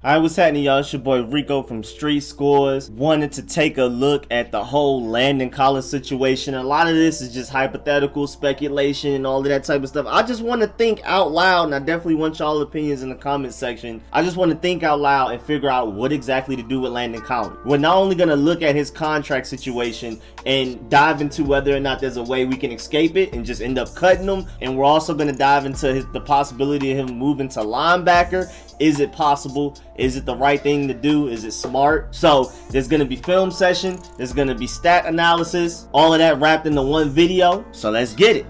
Alright, what's happening, y'all? It's your boy Rico from Street Scores. Wanted to take a look at the whole Landon Collins situation. A lot of this is just hypothetical speculation and all of that type of stuff. I just want to think out loud, and I definitely want y'all opinions in the comment section. I just want to think out loud and figure out what exactly to do with Landon Collins. We're not only going to look at his contract situation and dive into whether or not there's a way we can escape it and just end up cutting him, and we're also going to dive into the possibility of him moving to linebacker. Is it possible? Is it the right thing to do? Is it smart? So there's going to be film session. There's going to be stat analysis. All of that wrapped into one video. So let's get it.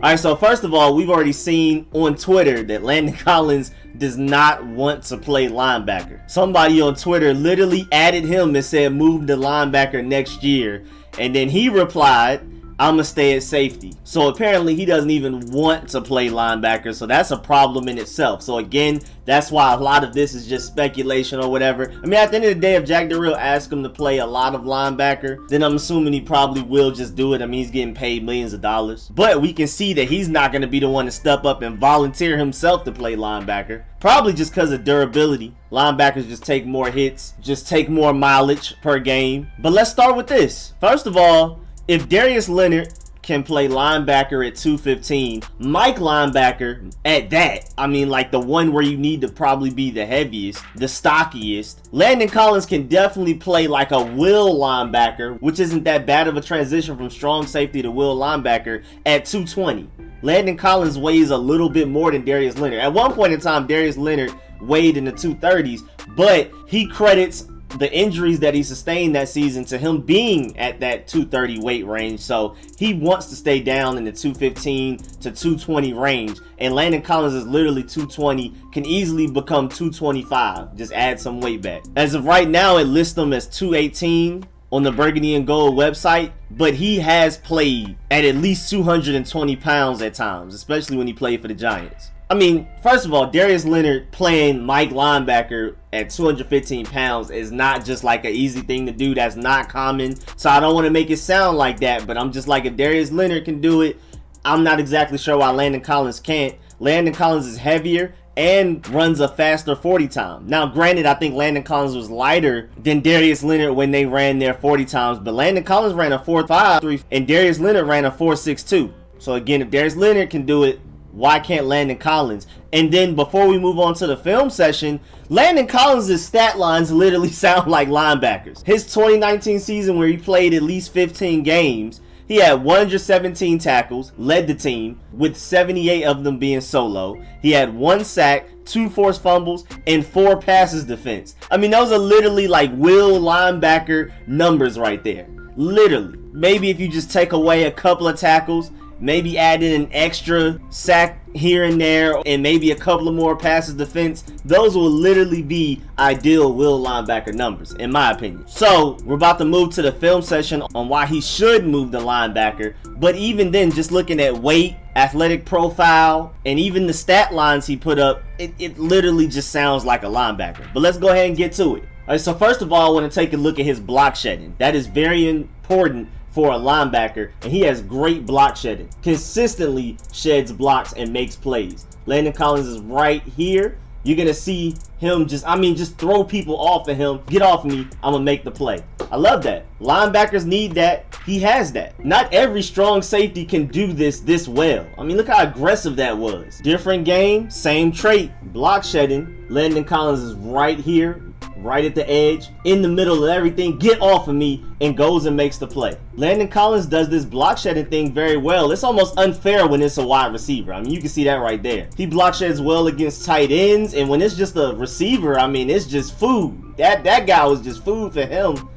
Alright, so first of all, we've already seen on Twitter that Landon Collins does not want to play linebacker. Somebody on Twitter literally added him and said move to linebacker next year. And then he replied, I'm going to stay at safety. So apparently he doesn't even want to play linebacker. So that's a problem in itself. So again, that's why a lot of this is just speculation or whatever. I mean, at the end of the day, if Jack Darrell asks him to play a lot of linebacker, then I'm assuming he probably will just do it. I mean, he's getting paid millions of dollars. But we can see that he's not going to be the one to step up and volunteer himself to play linebacker. Probably just because of durability. Linebackers just take more hits, just take more mileage per game. But let's start with this. First of all, if Darius Leonard can play linebacker at 215, Mike linebacker at that, I mean like the one where you need to probably be the heaviest, the stockiest, Landon Collins can definitely play like a will linebacker, which isn't that bad of a transition from strong safety to will linebacker at 220. Landon Collins weighs a little bit more than Darius Leonard. At one point in time, Darius Leonard weighed in the 230s, but he credits the injuries that he sustained that season to him being at that 230 weight range. So he wants to stay down in the 215 to 220 range. And Landon Collins is literally 220, can easily become 225. Just add some weight back. As of right now, it lists him as 218 on the Burgundy and Gold website, but he has played at least 220 pounds at times, especially when he played for the Giants. I mean, first of all, Darius Leonard playing Mike linebacker at 215 pounds is not just like an easy thing to do. That's not common. So I don't want to make it sound like that, but I'm just like, if Darius Leonard can do it, I'm not exactly sure why Landon Collins can't. Landon Collins is heavier and runs a faster 40 time. Now, granted, I think Landon Collins was lighter than Darius Leonard when they ran their 40 times, but Landon Collins ran a 4.53 and Darius Leonard ran a 4.62. So again, if Darius Leonard can do it, why can't Landon Collins? And then before we move on to the film session, Landon Collins' stat lines literally sound like linebackers. His 2019 season where he played at least 15 games, he had 117 tackles, led the team, with 78 of them being solo. He had 1 sack, 2 forced fumbles, and 4 passes defense. I mean, those are literally like will linebacker numbers right there. Literally. Maybe if you just take away a couple of tackles, maybe add in an extra sack here and there, and maybe a couple of more passes defense, those will literally be ideal will linebacker numbers, in my opinion. So we're about to move to the film session on why he should move to linebacker. But even then, just looking at weight, athletic profile, and even the stat lines he put up, it literally just sounds like a linebacker. But let's go ahead and get to it. All right, so first of all, I want to take a look at his block shedding. That is very important for a linebacker, and he has great block shedding. Consistently sheds blocks and makes plays. Landon Collins is right here. You're gonna see him just throw people off of him. Get off of me, I'm gonna make the play. I love that. Linebackers need that. He has that. Not every strong safety can do this well. I mean, look how aggressive that was. Different game, same trait. Block shedding. Landon Collins is right here, right at the edge, in the middle of everything. Get off of me, and goes and makes the play. Landon Collins does this block shedding thing very well. It's almost unfair when it's a wide receiver. I mean, you can see that right there. He block sheds well against tight ends, and when it's just a receiver, I mean, it's just food. That guy was just food for him.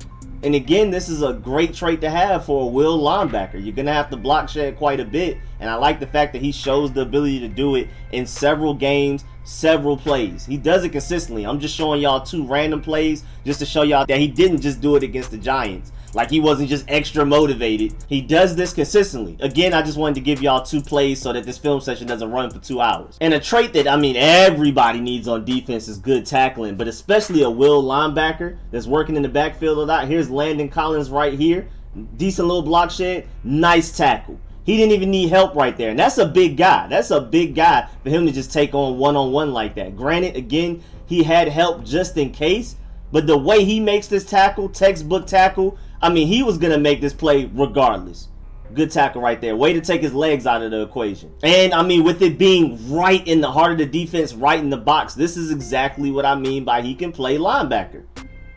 And again, this is a great trait to have for a will linebacker. You're going to have to block shed quite a bit, and I like the fact that he shows the ability to do it in several games, several plays. He does it consistently. I'm just showing y'all 2 random plays just to show y'all that he didn't just do it against the Giants. Like he wasn't just extra motivated. He does this consistently. Again, I just wanted to give y'all 2 plays so that this film session doesn't run for 2 hours. And a trait that, I mean, everybody needs on defense is good tackling, but especially a will linebacker that's working in the backfield a lot. Here's Landon Collins right here. Decent little block shed. Nice tackle. He didn't even need help right there. And that's a big guy. That's a big guy for him to just take on one-on-one like that. Granted, again, he had help just in case. But the way he makes this tackle, textbook tackle, I mean, he was going to make this play regardless. Good tackle right there. Way to take his legs out of the equation. And, I mean, with it being right in the heart of the defense, right in the box, this is exactly what I mean by he can play linebacker.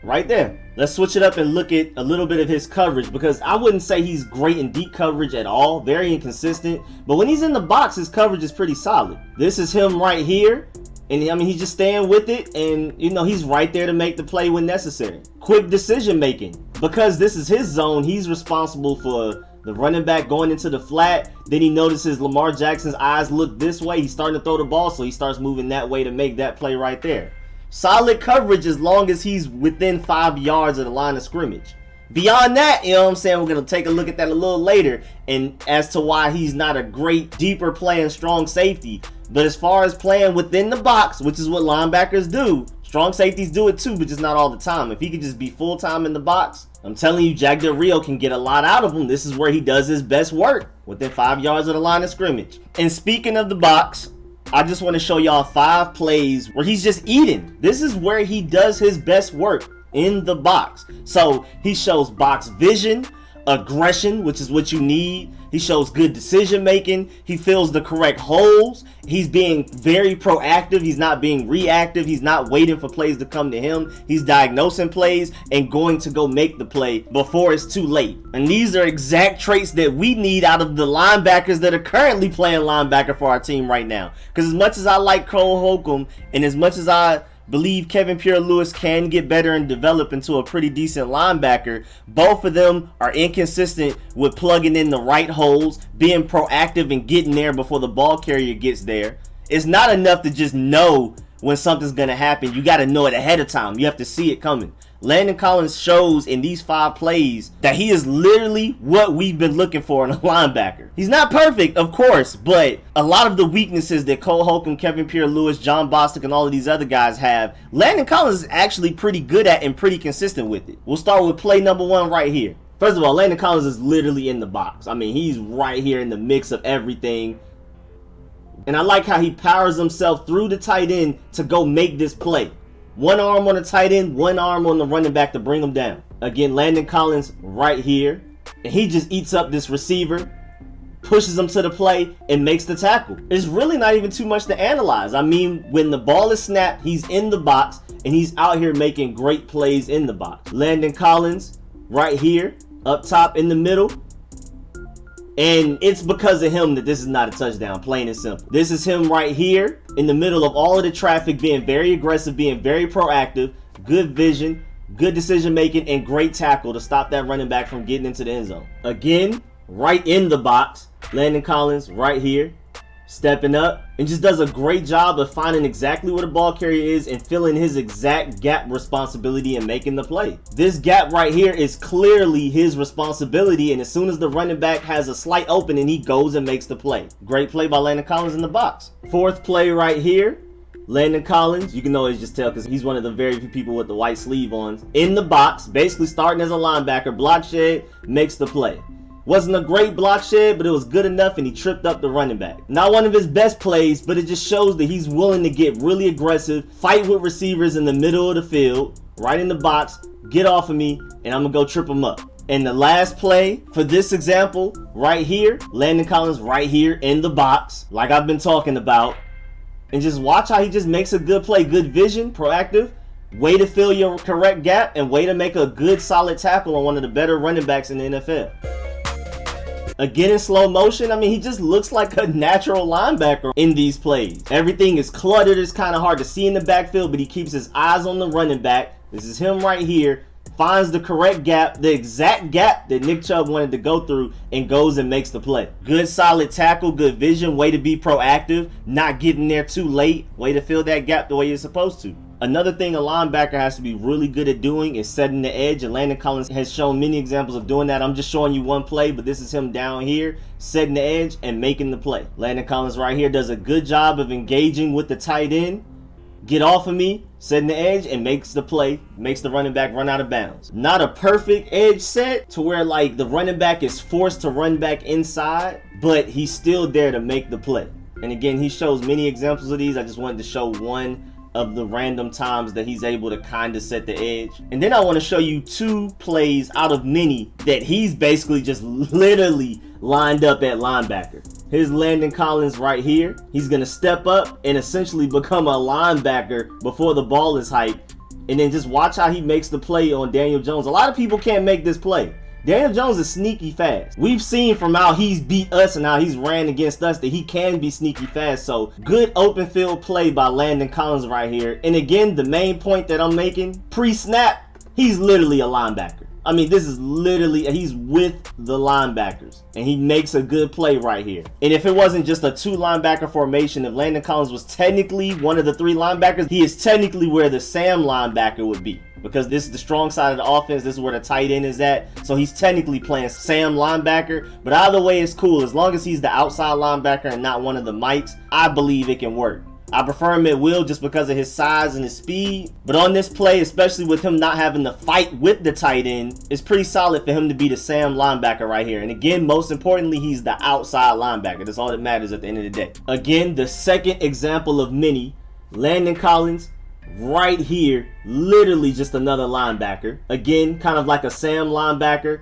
Right there. Let's switch it up and look at a little bit of his coverage, because I wouldn't say he's great in deep coverage at all. Very inconsistent. But when he's in the box, his coverage is pretty solid. This is him right here. And I mean, he's just staying with it, and you know, he's right there to make the play when necessary. Quick decision making. Because this is his zone, he's responsible for the running back going into the flat. Then he notices Lamar Jackson's eyes look this way. He's starting to throw the ball, so he starts moving that way to make that play right there. Solid coverage as long as he's within 5 yards of the line of scrimmage. Beyond that, you know what I'm saying, we're going to take a look at that a little later, and as to why he's not a great, deeper playing strong safety. But as far as playing within the box, which is what linebackers do, strong safeties do it too, but just not all the time. If he could just be full-time in the box, I'm telling you, Jack Del Rio can get a lot out of him. This is where he does his best work, within 5 yards of the line of scrimmage. And speaking of the box, I just want to show y'all 5 plays where he's just eating. This is where he does his best work, in the box. So he shows box vision, aggression, which is what you need. He shows good decision making. He fills the correct holes. He's being very proactive. He's not being reactive. He's not waiting for plays to come to him. He's diagnosing plays and going to go make the play before it's too late. And these are exact traits that we need out of the linebackers that are currently playing linebacker for our team right now. Because as much as I like Cole Holcomb, and as much as I believe Kevin Pierre-Louis can get better and develop into a pretty decent linebacker, both of them are inconsistent with plugging in the right holes, being proactive and getting there before the ball carrier gets there. It's not enough to just know when something's going to happen. You got to know it ahead of time. You have to see it coming. Landon Collins shows in these 5 plays that he is literally what we've been looking for in a linebacker. He's not perfect, of course, but a lot of the weaknesses that Cole Holcomb, Kevin Pierre-Louis, John Bostic, and all of these other guys have, Landon Collins is actually pretty good at and pretty consistent with it. We'll start with play number 1 right here. First of all, Landon Collins is literally in the box. I mean, he's right here in the mix of everything. And I like how he powers himself through the tight end to go make this play. One arm on the tight end, one arm on the running back to bring him down. Again, Landon Collins right here. And he just eats up this receiver, pushes him to the play, and makes the tackle. It's really not even too much to analyze. I mean, when the ball is snapped, he's in the box, and he's out here making great plays in the box. Landon Collins right here, up top in the middle. And it's because of him that this is not a touchdown, plain and simple. This is him right here in the middle of all of the traffic, being very aggressive, being very proactive, good vision, good decision making, and great tackle to stop that running back from getting into the end zone. Again, right in the box, Landon Collins right here, stepping up, and just does a great job of finding exactly where the ball carrier is and filling his exact gap responsibility and making the play. This gap right here is clearly his responsibility, and as soon as the running back has a slight opening, he goes and makes the play. Great play by Landon Collins in the box. 4th play right here, Landon Collins, you can always just tell because he's one of the very few people with the white sleeve on, in the box, basically starting as a linebacker, block shed, makes the play. Wasn't a great block shed, but it was good enough, and he tripped up the running back. Not one of his best plays, but it just shows that he's willing to get really aggressive, fight with receivers in the middle of the field, right in the box, get off of me, and I'm going to go trip him up. And the last play for this example, right here, Landon Collins right here in the box, like I've been talking about. And just watch how he just makes a good play, good vision, proactive, way to fill your correct gap, and way to make a good solid tackle on one of the better running backs in the NFL. Again, in slow motion, I mean, he just looks like a natural linebacker in these plays. Everything is cluttered. It's kind of hard to see in the backfield, but he keeps his eyes on the running back. This is him right here. Finds the correct gap, the exact gap that Nick Chubb wanted to go through, and goes and makes the play. Good solid tackle, good vision, way to be proactive, not getting there too late, way to fill that gap the way you're supposed to. Another thing a linebacker has to be really good at doing is setting the edge, and Landon Collins has shown many examples of doing that. I'm just showing you one play, but this is him down here setting the edge and making the play. Landon Collins right here does a good job of engaging with the tight end. Get off of me, setting the edge, and makes the play, makes the running back run out of bounds. Not a perfect edge set to where like the running back is forced to run back inside, but he's still there to make the play. And again, he shows many examples of these. I just wanted to show one of the random times that he's able to kind of set the edge. And then I want to show you two plays out of many that he's basically just literally lined up at linebacker. Here's Landon Collins right here. He's going to step up and essentially become a linebacker before the ball is hyped. And then just watch how he makes the play on Daniel Jones. A lot of people can't make this play. Daniel Jones is sneaky fast. We've seen from how he's beat us and how he's ran against us that he can be sneaky fast. So good open field play by Landon Collins right here. And again, the main point that I'm making, pre-snap, he's literally a linebacker. I mean, this is literally, he's with the linebackers, and he makes a good play right here. And if it wasn't just a 2 linebacker formation, if Landon Collins was technically one of the 3 linebackers, he is technically where the Sam linebacker would be, because this is the strong side of the offense. This is where the tight end is at. So he's technically playing Sam linebacker, but either way it's cool. As long as he's the outside linebacker and not one of the mics, I believe it can work. I prefer him at will just because of his size and his speed. But on this play, especially with him not having to fight with the tight end, it's pretty solid for him to be the Sam linebacker right here. And again, most importantly, he's the outside linebacker. That's all that matters at the end of the day. Again, the second example of many, Landon Collins right here, literally just another linebacker. Again, kind of like a Sam linebacker.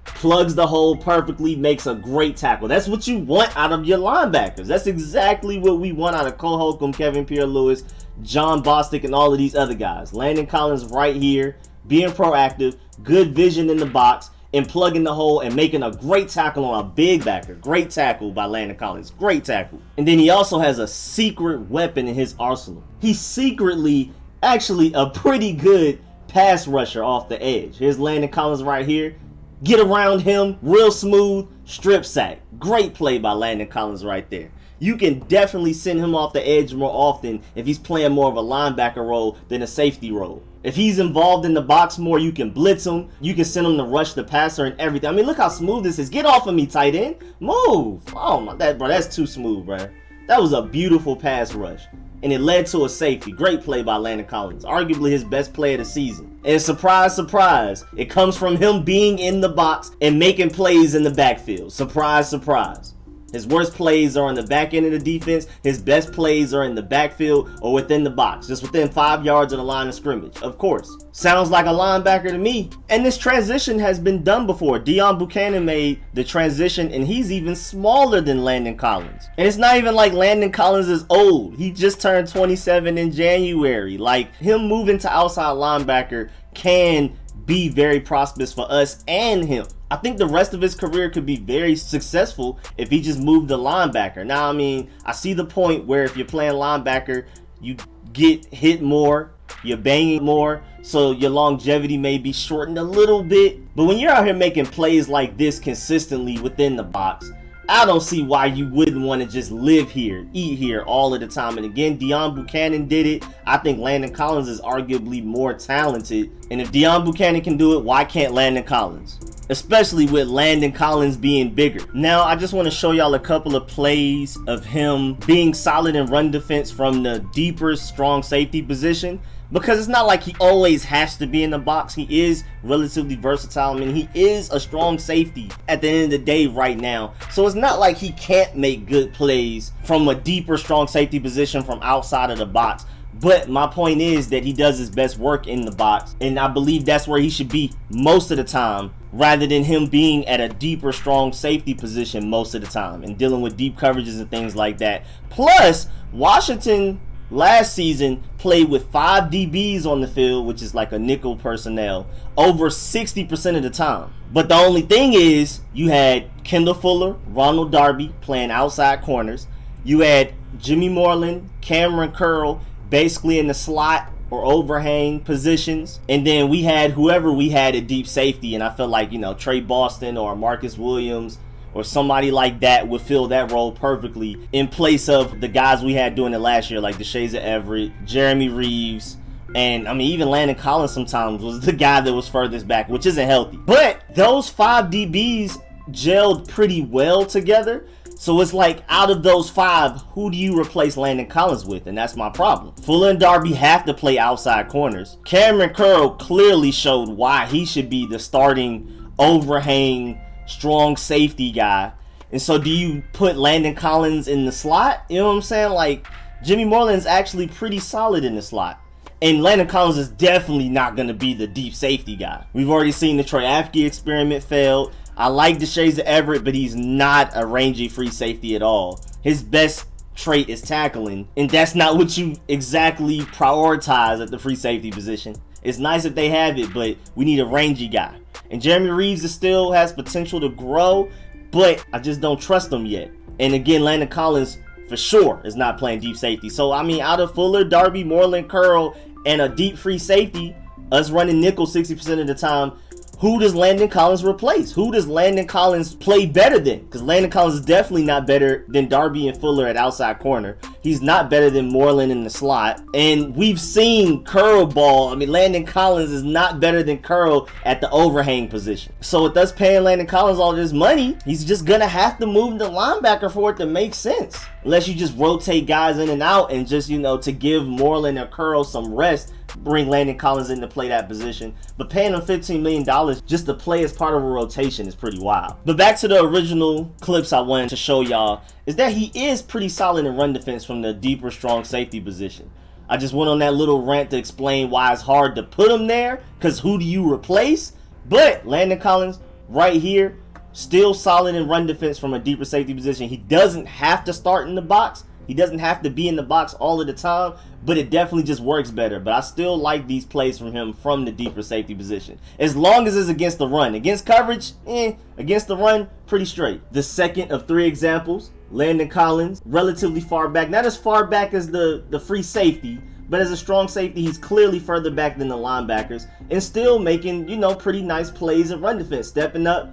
Plugs the hole perfectly, makes a great tackle. That's what you want out of your linebackers. That's exactly what we want out of Cole Holcomb, Kevin Pierre-Louis, John Bostic, and all of these other guys. Landon Collins right here, being proactive, good vision in the box, and plugging the hole and making a great tackle on a big backer. Great tackle by Landon Collins. Great tackle. And then he also has a secret weapon in his arsenal. He's secretly actually a pretty good pass rusher off the edge. Here's Landon Collins right here. Get around him, real smooth, strip sack. Great play by Landon Collins right there. You can definitely send him off the edge more often if he's playing more of a linebacker role than a safety role. If he's involved in the box more, you can blitz him. You can send him to rush the passer and everything. I mean, look how smooth this is. Get off of me, tight end. Move. Oh, my, bro, that's too smooth, bro. That was a beautiful pass rush. And it led to a safety. Great play by Landon Collins. Arguably his best play of the season. And surprise, surprise, it comes from him being in the box and making plays in the backfield. Surprise, surprise. His worst plays are on the back end of the defense. His best plays are in the backfield or within the box, just within 5 yards of the line of scrimmage. Of course. Sounds like a linebacker to me. And this transition has been done before. Deone Bucannon made the transition, and he's even smaller than Landon Collins. And it's not even like Landon Collins is old. He just turned 27 in January. Like, him moving to outside linebacker can be very prosperous for us and him. I think the rest of his career could be very successful if he just moved to linebacker. Now, I mean, I see the point where if you're playing linebacker, you get hit more, you're banging more, so your longevity may be shortened a little bit. But when you're out here making plays like this consistently within the box, I don't see why you wouldn't want to just live here, eat here all of the time. And again, Deone Bucannon did it. I think Landon Collins is arguably more talented. And if Deone Bucannon can do it, why can't Landon Collins? Especially with Landon Collins being bigger. Now, I just want to show y'all a couple of plays of him being solid in run defense from the deeper strong safety position. Because it's not like he always has to be in the box. He is relatively versatile. I mean, he is a strong safety at the end of the day right now. So it's not like he can't make good plays from a deeper strong safety position from outside of the box. But my point is that he does his best work in the box. And I believe that's where he should be most of the time, rather than him being at a deeper strong safety position most of the time and dealing with deep coverages and things like that. Plus, Washington last season played with 5 DBs on the field, which is like a nickel personnel, over 60% of the time. But the only thing is, you had Kendall Fuller, Ronald Darby playing outside corners. You had Jimmy Moreland, Cameron Curl basically in the slot or overhang positions. And then we had whoever we had at deep safety. And I felt like, you know, Trey Boston or Marcus Williams or somebody like that would fill that role perfectly in place of the guys we had doing it last year, like DeShazer Everett, Jeremy Reeves, And I mean, even Landon Collins sometimes was the guy that was furthest back, which isn't healthy. But those 5 DBs gelled pretty well together. So it's like, out of those 5, who do you replace Landon Collins with? And that's my problem. Fuller and Darby have to play outside corners. Cameron Curl clearly showed why he should be the starting overhang strong safety guy. And so do you put Landon Collins in the slot? You know what I'm saying? Like, Jimmy Moreland's actually pretty solid in the slot. And Landon Collins is definitely not going to be the deep safety guy. We've already seen the Troy Apke experiment failed. I like Deshazor Everett, but he's not a rangy free safety at all. His best trait is tackling, and that's not what you exactly prioritize at the free safety position. It's nice if they have it, but we need a rangy guy. And Jeremy Reeves still has potential to grow, but I just don't trust him yet. And again, Landon Collins for sure is not playing deep safety. So I mean, out of Fuller, Darby, Moreland, Curl, and a deep free safety, us running nickel 60% of the time, who does Landon Collins replace? Who does Landon Collins play better than? Because Landon Collins is definitely not better than Darby and Fuller at outside corner. He's not better than Moreland in the slot. And we've seen Curl ball. I mean, Landon Collins is not better than Curl at the overhang position. So with us paying Landon Collins all this money, he's just going to have to move the linebacker for it to make sense. Unless you just rotate guys in and out and just, you know, to give Moreland or Curl some rest, bring Landon Collins in to play that position. But paying him $15 million just to play as part of a rotation is pretty wild. But back to the original clips I wanted to show y'all is that he is pretty solid in run defense from the deeper strong safety position. I just went on that little rant to explain why it's hard to put him there, because who do you replace? But Landon Collins right here, still solid in run defense from a deeper safety position. He doesn't have to start in the box. He doesn't have to be in the box all of the time, but it definitely just works better. But I still like these plays from him from the deeper safety position. As long as it's against the run. Against coverage, against the run, pretty straight. The second of 3 examples, Landon Collins, relatively far back. Not as far back as the free safety, but as a strong safety, he's clearly further back than the linebackers. And still making, you know, pretty nice plays in run defense. Stepping up,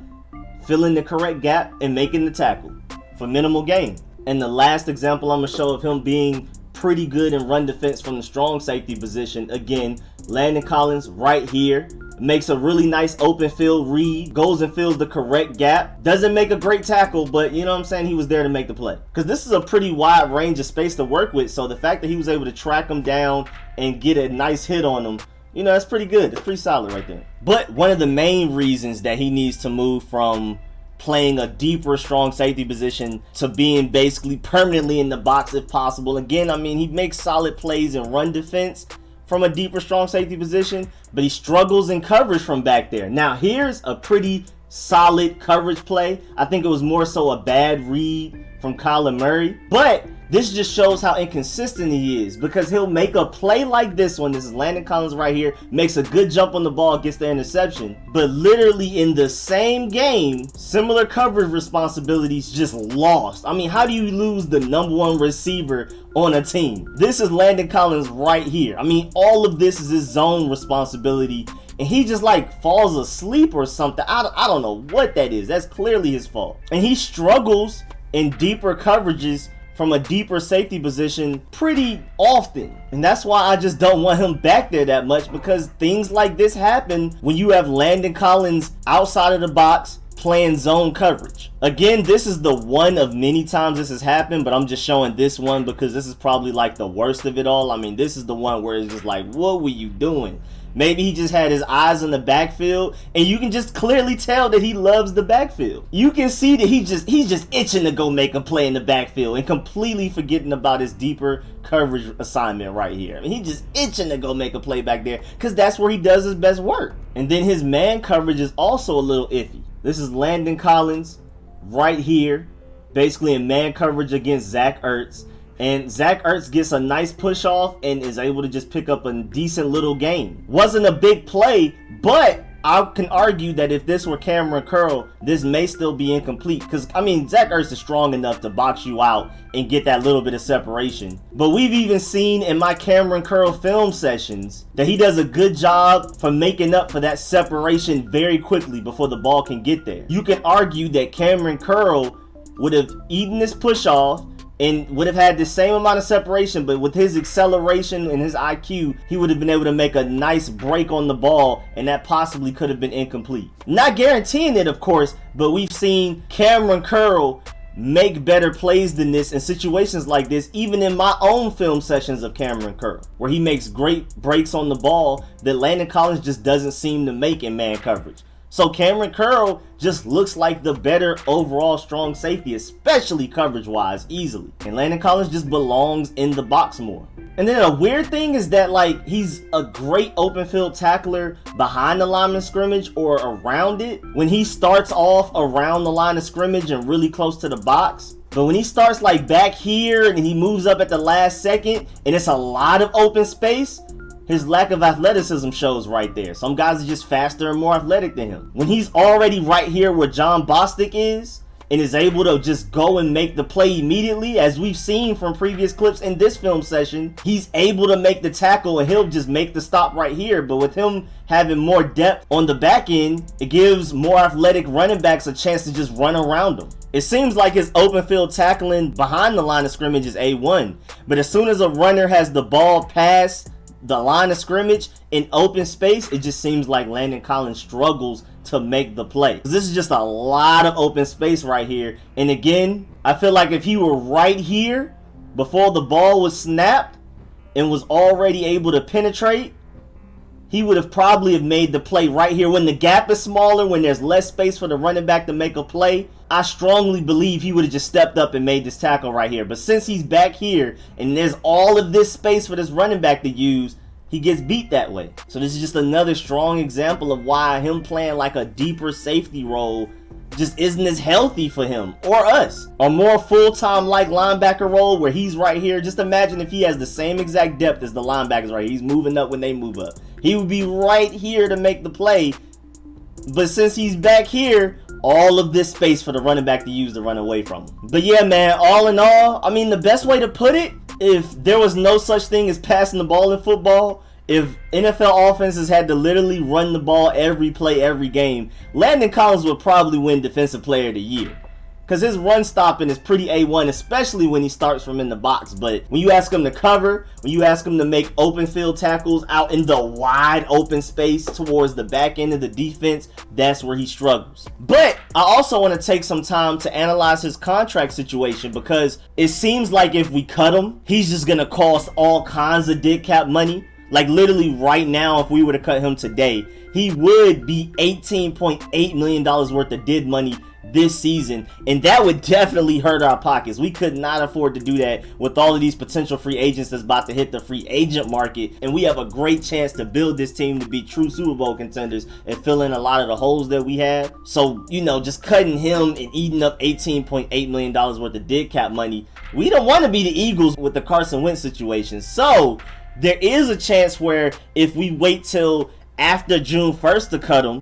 filling the correct gap, and making the tackle for minimal gain. And the last example I'm going to show of him being pretty good in run defense from the strong safety position. Again, Landon Collins right here. Makes a really nice open field read. Goes and fills the correct gap. Doesn't make a great tackle, but you know what I'm saying? He was there to make the play. Because this is a pretty wide range of space to work with. So the fact that he was able to track him down and get a nice hit on him, you know, that's pretty good. It's pretty solid right there. But one of the main reasons that he needs to move from playing a deeper strong safety position to being basically permanently in the box if possible. Again, I mean, he makes solid plays in run defense from a deeper strong safety position, but he struggles in coverage from back there. Now, here's a pretty solid coverage play. I think it was more so a bad read from Kyler Murray, but this just shows how inconsistent he is, because he'll make a play like this one. This is Landon Collins right here, makes a good jump on the ball, gets the interception, but literally in the same game, similar coverage responsibilities just lost. I mean, how do you lose the #1 receiver on a team? This is Landon Collins right here. I mean, all of this is his zone responsibility, and he just like falls asleep or something. I don't know what that is. That's clearly his fault. And he struggles in deeper coverages from a deeper safety position pretty often. And that's why I just don't want him back there that much, because things like this happen when you have Landon Collins outside of the box playing zone coverage. Again, this is the one of many times this has happened, but I'm just showing this one because this is probably like the worst of it all. I mean, this is the one where it's just like, what were you doing? Maybe he just had his eyes on the backfield, and you can just clearly tell that he loves the backfield. You can see that he's just itching to go make a play in the backfield and completely forgetting about his deeper coverage assignment right here. I mean, he's just itching to go make a play back there because that's where he does his best work. And then his man coverage is also a little iffy. This is Landon Collins right here, basically in man coverage against Zach Ertz. And Zach Ertz gets a nice push off and is able to just pick up a decent little gain. Wasn't a big play, but I can argue that if this were Cameron Curl, this may still be incomplete. Because, I mean, Zach Ertz is strong enough to box you out and get that little bit of separation. But we've even seen in my Cameron Curl film sessions that he does a good job for making up for that separation very quickly before the ball can get there. You can argue that Cameron Curl would have eaten this push off and would have had the same amount of separation, but with his acceleration and his IQ, he would have been able to make a nice break on the ball, and that possibly could have been incomplete. Not guaranteeing it, of course, but we've seen Cameron Curl make better plays than this in situations like this, even in my own film sessions of Cameron Curl, where he makes great breaks on the ball that Landon Collins just doesn't seem to make in man coverage. So Cameron Curl just looks like the better overall strong safety, especially coverage-wise, easily. And Landon Collins just belongs in the box more. And then a weird thing is that, like, he's a great open field tackler behind the line of scrimmage or around it when he starts off around the line of scrimmage and really close to the box. But when he starts like back here and he moves up at the last second and it's a lot of open space, his lack of athleticism shows right there. Some guys are just faster and more athletic than him. When he's already right here where John Bostic is and is able to just go and make the play immediately, as we've seen from previous clips in this film session, he's able to make the tackle and he'll just make the stop right here. But with him having more depth on the back end, it gives more athletic running backs a chance to just run around him. It seems like his open field tackling behind the line of scrimmage is A1, but as soon as a runner has the ball past the line of scrimmage in open space, it just seems like Landon Collins struggles to make the play. This is just a lot of open space right here. And again, I feel like if he were right here before the ball was snapped and was already able to penetrate, he would have probably have made the play right here. When the gap is smaller, when there's less space for the running back to make a play, I strongly believe he would have just stepped up and made this tackle right here. But since he's back here and there's all of this space for this running back to use, he gets beat that way. So this is just another strong example of why him playing like a deeper safety role just isn't as healthy for him or us. A more full-time like linebacker role where he's right here. Just imagine if he has the same exact depth as the linebackers right here. He's moving up when they move up. He would be right here to make the play. But since he's back here, all of this space for the running back to use to run away from him. But yeah, man, all in all, I mean, the best way to put it, if there was no such thing as passing the ball in football, if NFL offenses had to literally run the ball every play, every game, Landon Collins would probably win Defensive Player of the Year. Because his run stopping is pretty A1, especially when he starts from in the box. But when you ask him to cover, when you ask him to make open field tackles out in the wide open space towards the back end of the defense, that's where he struggles. But I also want to take some time to analyze his contract situation, because it seems like if we cut him, he's just going to cost all kinds of dead cap money. Like literally right now, if we were to cut him today, he would be $18.8 million worth of dead money this season, and that would definitely hurt our pockets. We could not afford to do that with all of these potential free agents that's about to hit the free agent market, and we have a great chance to build this team to be true Super Bowl contenders and fill in a lot of the holes that we have. So, you know, just cutting him and eating up $18.8 million worth of dead cap money, we don't want to be the Eagles with the Carson Wentz situation. So there is a chance where if we wait till after June 1st to cut him,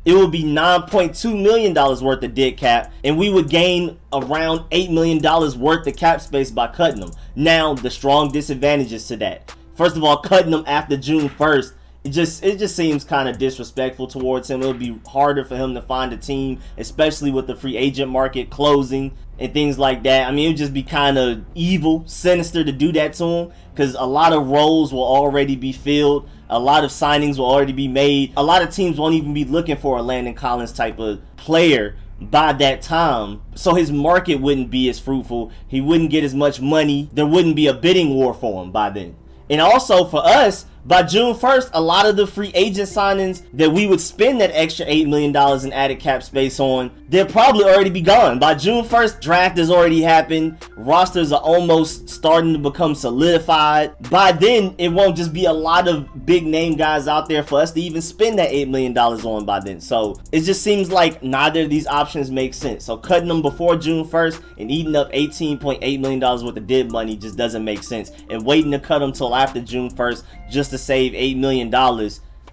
it would be $9.2 million worth of dead cap, and we would gain around $8 million worth of cap space by cutting them. Now, the strong disadvantages to that. First of all, cutting them after June 1st, it just seems kind of disrespectful towards him. It would be harder for him to find a team, especially with the free agent market closing and things like that. I mean, it would just be kind of evil, sinister to do that to him, because a lot of roles will already be filled. A lot of signings will already be made. A lot of teams won't even be looking for a Landon Collins type of player by that time. So his market wouldn't be as fruitful. He wouldn't get as much money. There wouldn't be a bidding war for him by then. And also for us, by June 1st, a lot of the free agent signings that we would spend that extra $8 million in added cap space on, they'll probably already be gone. By June 1st, draft has already happened. Rosters are almost starting to become solidified. By then, it won't just be a lot of big name guys out there for us to even spend that $8 million on by then. So it just seems like neither of these options make sense. So cutting them before June 1st and eating up $18.8 million worth of dead money just doesn't make sense. And waiting to cut them till after June 1st just to save $8 million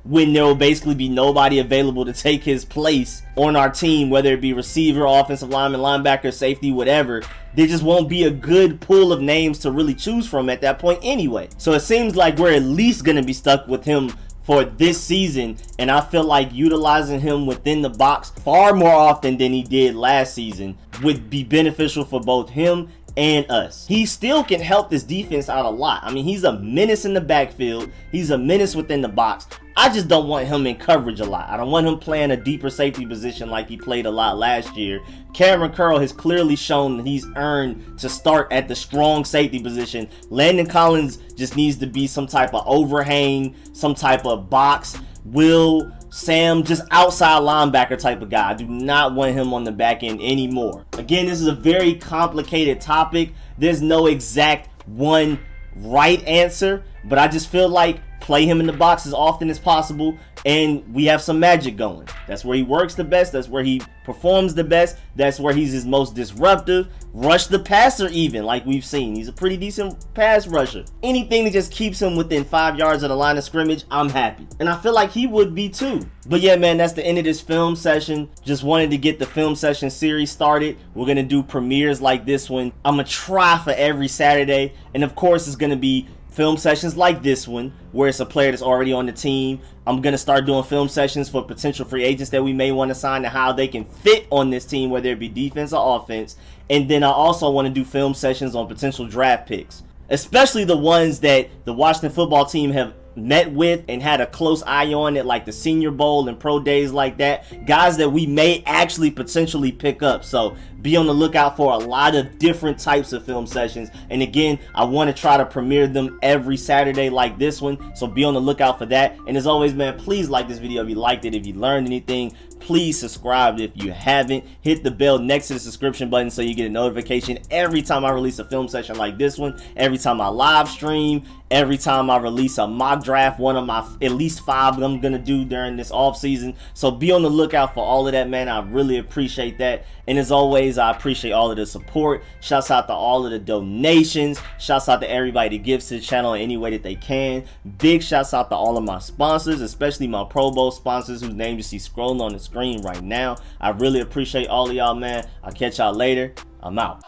when there will basically be nobody available to take his place on our team, whether it be receiver, offensive lineman, linebacker, safety, whatever. There just won't be a good pool of names to really choose from at that point anyway. So it seems like we're at least going to be stuck with him for this season, and I feel like utilizing him within the box far more often than he did last season would be beneficial for both him and us. He still can help this defense out a lot. I mean, he's a menace in the backfield. He's a menace within the box. I just don't want him in coverage a lot. I don't want him playing a deeper safety position like he played a lot last year. Cameron Curl has clearly shown that he's earned to start at the strong safety position. Landon Collins just needs to be some type of overhang, some type of box. Sam, just outside linebacker type of guy. I do not want him on the back end anymore. Again, this is a very complicated topic. There's no exact one right answer, but I just feel like play him in the box as often as possible, and we have some magic going. That's where he works the best. That's where he performs the best. That's where he's his most disruptive. Rush the passer even, like we've seen. He's a pretty decent pass rusher. Anything that just keeps him within 5 yards of the line of scrimmage, I'm happy. And I feel like he would be too. But yeah, man, that's the end of this film session. Just wanted to get the film session series started. We're going to do premieres like this one. I'm going to try for every Saturday. And of course, it's going to be film sessions like this one, where it's a player that's already on the team. I'm going to start doing film sessions for potential free agents that we may want to sign and how they can fit on this team, whether it be defense or offense. And then I also want to do film sessions on potential draft picks, especially the ones that the Washington football team have met with and had a close eye on at, like the Senior Bowl and pro days like that. Guys that we may actually potentially pick up. So be on the lookout for a lot of different types of film sessions. And again, I want to try to premiere them every Saturday like this one. So be on the lookout for that. And as always, man, please like this video if you liked it. If you learned anything, please subscribe if you haven't. Hit the bell next to the subscription button so you get a notification every time I release a film session like this one, every time I live stream, every time I release a mock draft, one of my at least 5 that I'm gonna do during this off season. So be on the lookout for all of that, man. I really appreciate that. And as always, I appreciate all of the support. Shouts out to all of the donations. Shouts out to everybody that gives to the channel in any way that they can. Big shouts out to all of my sponsors, especially my Pro Bowl sponsors whose name you see scrolling on the screen right now. I really appreciate all of y'all, man. I'll catch y'all later. I'm out.